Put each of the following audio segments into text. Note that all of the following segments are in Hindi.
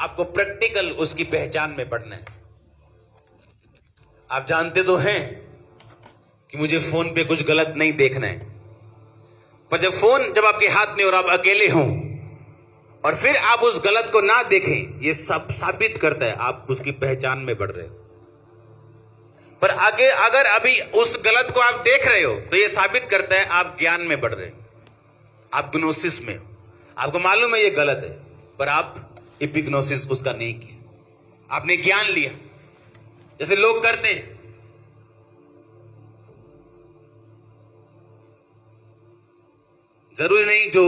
आपको प्रैक्टिकल उसकी पहचान में बढ़ना है। आप जानते तो हैं कि मुझे फोन पे कुछ गलत नहीं देखना है, पर जब आपके हाथ में और आप अकेले हों और फिर आप उस गलत को ना देखें, ये सब साबित करता है आप उसकी पहचान में बढ़ रहे हो। पर आगे अगर अभी उस गलत को आप देख रहे हो तो ये साबित करता है आप ज्ञान में बढ़ रहे हो, आप ग्नोसिस में हो। आपको मालूम है ये गलत है, पर आप इपिग्नोसिस उसका नहीं किया, आपने ज्ञान लिया जैसे लोग करते हैं। जरूरी नहीं जो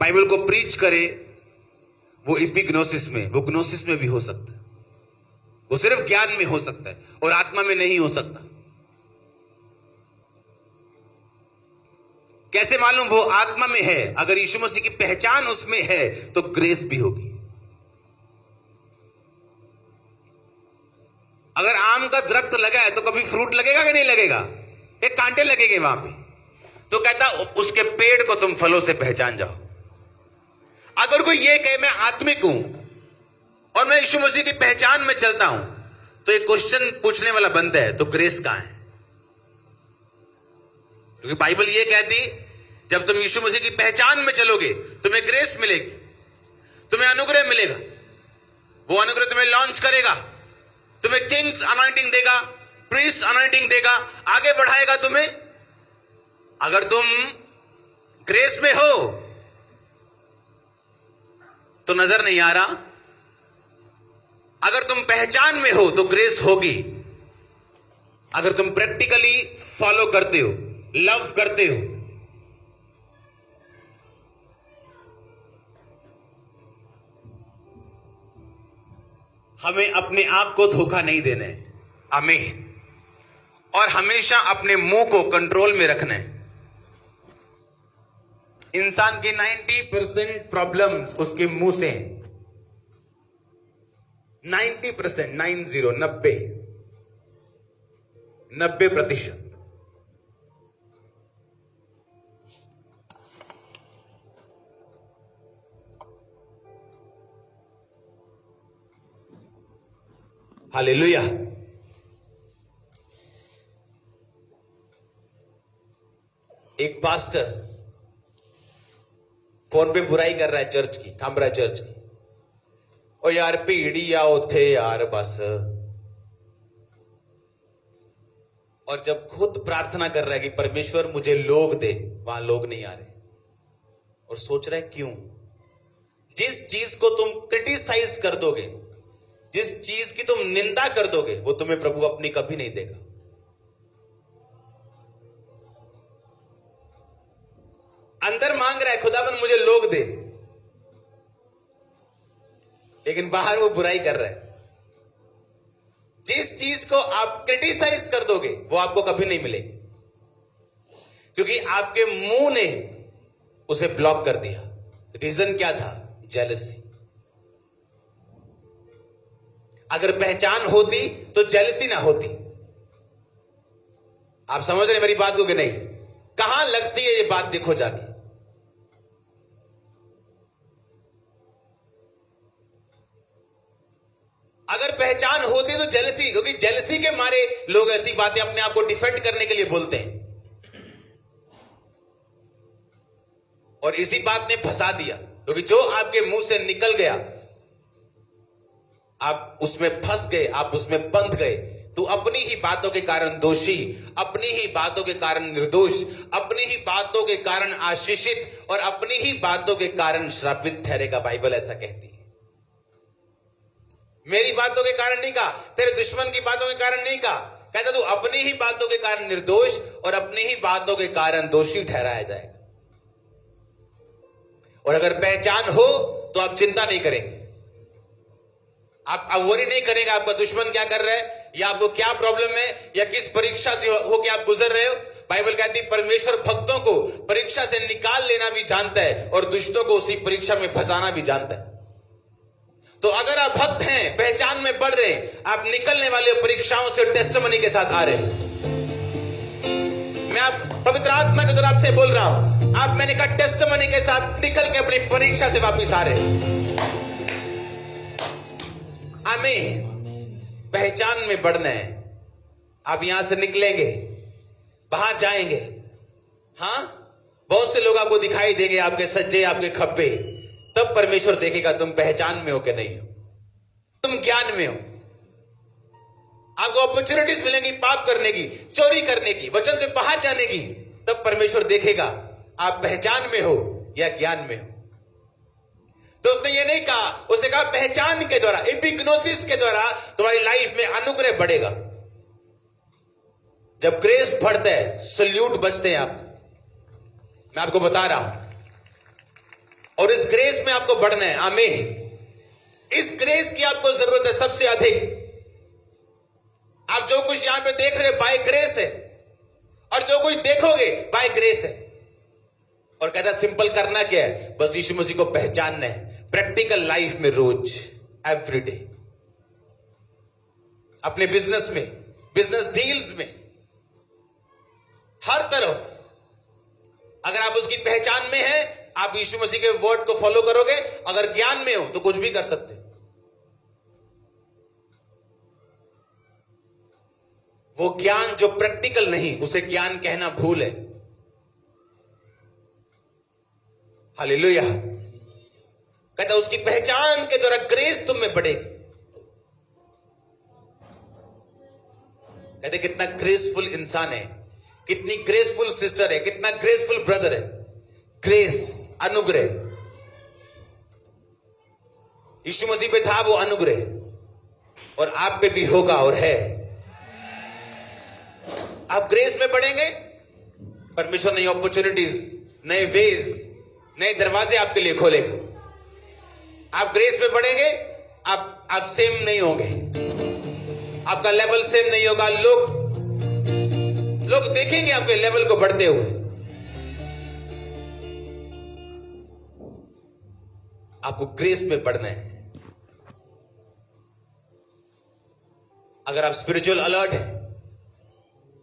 बाइबल को प्रीच करे वो इपिग्नोसिस में, वो ग्नोसिस में भी हो सकता है, वो सिर्फ ज्ञान में हो सकता है और आत्मा में नहीं हो सकता। कैसे मालूम वो आत्मा में है? अगर यीशु मसीह की पहचान उसमें है तो ग्रेस भी होगी। अगर आम का दरख्त लगा है तो कभी फ्रूट लगेगा कि नहीं लगेगा? एक कांटे लगेंगे वहां पे। तो कहता उसके पेड़ को तुम फलों से पहचान जाओ। अगर कोई ये कहे मैं आत्मिक हूं और मैं यीशु मसीह की पहचान में चलता हूं, तो एक क्वेश्चन पूछने वाला बनता है, तो ग्रेस कहां है? क्योंकि बाइबल ये कहती जब तुम यीशु मसीह की पहचान में चलोगे तुम्हें ग्रेस मिलेगी, तुम्हें अनुग्रह मिलेगा। वो अनुग्रह तुम्हें लॉन्च करेगा, तुम्हें किंग्स अनॉइंटिंग देगा, प्रीस्ट अनॉइंटिंग देगा, आगे बढ़ाएगा तुम्हें। अगर तुम ग्रेस में हो तो नजर नहीं आ रहा, अगर तुम पहचान में हो तो ग्रेस होगी। अगर तुम प्रैक्टिकली फॉलो करते हो, लव करते हो। हमें अपने आप को धोखा नहीं देना है, आमीन। और हमेशा अपने मुंह को कंट्रोल में रखना है। इंसान की 90% प्रॉब्लम्स उसके मुंह से हैं। 90%, 90%। हालेलुया। एक पास्टर फोन पे बुराई कर रहा है चर्च की, कामरा चर्च की। ओ यार भीड़ आओ थे यार बस। और जब खुद प्रार्थना कर रहा है कि परमेश्वर मुझे लोग दे, वहां लोग नहीं आ रहे। और सोच रहा है क्यों? जिस चीज को तुम क्रिटिसाइज कर दोगे, जिस चीज की तुम निंदा कर दोगे, वो तुम्हें प्रभु अपनी कभी नहीं देगा। अंदर मांग रहा है खुदाबंद मुझे लोग दे, लेकिन बाहर वो बुराई कर रहा है। जिस चीज को आप क्रिटिसाइज कर दोगे वो आपको कभी नहीं मिलेगी, क्योंकि आपके मुंह ने उसे ब्लॉक कर दिया। रीजन क्या था? जेलसी। अगर पहचान होती तो जेलसी ना होती। आप समझ रहे मेरी बात को कि नहीं? कहां लगती है ये बात, देखो जाके। अगर पहचान होती तो जेलसी, क्योंकि जेलसी के मारे लोग ऐसी बातें अपने आप को डिफेंड करने के लिए बोलते हैं। और इसी बात ने फंसा दिया, क्योंकि जो आपके मुंह से निकल गया आप उसमें फंस गए, आप उसमें बंध गए। तो अपनी ही बातों के कारण दोषी, अपनी ही बातों के कारण निर्दोष, अपनी ही बातों के कारण आशीषित और अपनी ही बातों के कारण श्रापित ठहरेगा। बाइबल ऐसा कहती है। मेरी बातों के कारण नहीं कहा, तेरे दुश्मन की बातों के कारण नहीं कहा, कहता तू अपनी ही बातों के कारण निर्दोष और अपनी ही बातों के कारण दोषी ठहराया जाएगा। और अगर पहचान हो तो आप चिंता नहीं करेंगे, आप वरी नहीं करेंगे आपका दुश्मन क्या कर रहा है, या आपको क्या प्रॉब्लम है, या किस परीक्षा से होके आप गुजर रहे हो। बाइबल कहती है परमेश्वर भक्तों को परीक्षा से निकाल लेना भी जानता है और दुष्टों को उसी परीक्षा में फंसाना भी जानता है। तो अगर आप भक्त हैं, पहचान में बढ़ रहे हैं, आप निकलने वाले परीक्षाओं से टेस्टिमनी के साथ आ रहे हैं। मैं आप पवित्र आत्मा के द्वारा आपसे बोल रहा हूं, आप मैंने कहा टेस्टिमनी के साथ निकल के अपनी परीक्षा से वापिस आ रहे। आमीन। पहचान में बढ़ना है। आप यहां से निकलेंगे, बाहर जाएंगे, हाँ, बहुत से लोग आपको दिखाई देंगे, आपके सज्जे, आपके खब्बे, तब परमेश्वर देखेगा तुम पहचान में हो कि नहीं हो, तुम ज्ञान में हो। आपको अपॉर्चुनिटीज मिलेंगी पाप करने की, चोरी करने की, वचन से बाहर जाने की, तब परमेश्वर देखेगा आप पहचान में हो या ज्ञान में हो। तो उसने ये नहीं कहा, उसने कहा पहचान के द्वारा, एपिग्नोसिस के द्वारा तुम्हारी लाइफ में अनुग्रह बढ़ेगा। जब ग्रेस बढ़ता है, सल्यूट बचते हैं आप, मैं आपको बता रहा हूं। और इस ग्रेस में आपको बढ़ना है। आमीन। इस ग्रेस की आपको जरूरत है सबसे अधिक। आप जो कुछ यहां पे देख रहे हो बाय ग्रेस है, और जो कुछ देखोगे बाय ग्रेस है। और कहता सिंपल करना क्या है, बस यीशु मसीह को पहचानना है प्रैक्टिकल लाइफ में, रोज, एवरीडे, अपने बिजनेस में, बिजनेस डील्स में, हर तरफ। अगर आप उसकी पहचान में हैं, आप यीशु मसीह के वर्ड को फॉलो करोगे। अगर ज्ञान में हो तो कुछ भी कर सकते। वो ज्ञान जो प्रैक्टिकल नहीं, उसे ज्ञान कहना भूल है। हालेलुया। कहता उसकी पहचान के द्वारा ग्रेस तुम में बढ़ेगी। कहते कितना ग्रेसफुल इंसान है, कितनी ग्रेसफुल सिस्टर है, कितना ग्रेसफुल ब्रदर है। ग्रेस, अनुग्रह, यीशु मसीह पे था वो अनुग्रह, और आप पे भी होगा और है। आप ग्रेस में बढ़ेंगे, परमेश्वर नई अपॉर्चुनिटीज, नए वेज, नए दरवाजे आपके लिए खोलेगा। आप ग्रेस में बढ़ेंगे, आप सेम नहीं होंगे, आपका लेवल सेम नहीं होगा। लोग देखेंगे आपके लेवल को बढ़ते हुए। आपको ग्रेस में बढ़ना है। अगर आप स्पिरिचुअल अलर्ट हैं,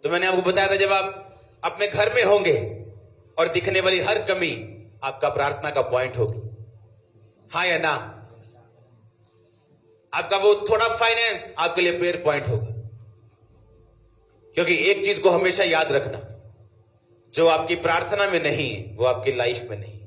तो मैंने आपको बताया था जब आप अपने घर में होंगे और दिखने वाली हर कमी आपका प्रार्थना का पॉइंट होगी, हाँ या ना। आपका वो थोड़ा फाइनेंस आपके लिए प्रेयर पॉइंट होगा। क्योंकि एक चीज को हमेशा याद रखना, जो आपकी प्रार्थना में नहीं है वो आपकी लाइफ में नहीं है।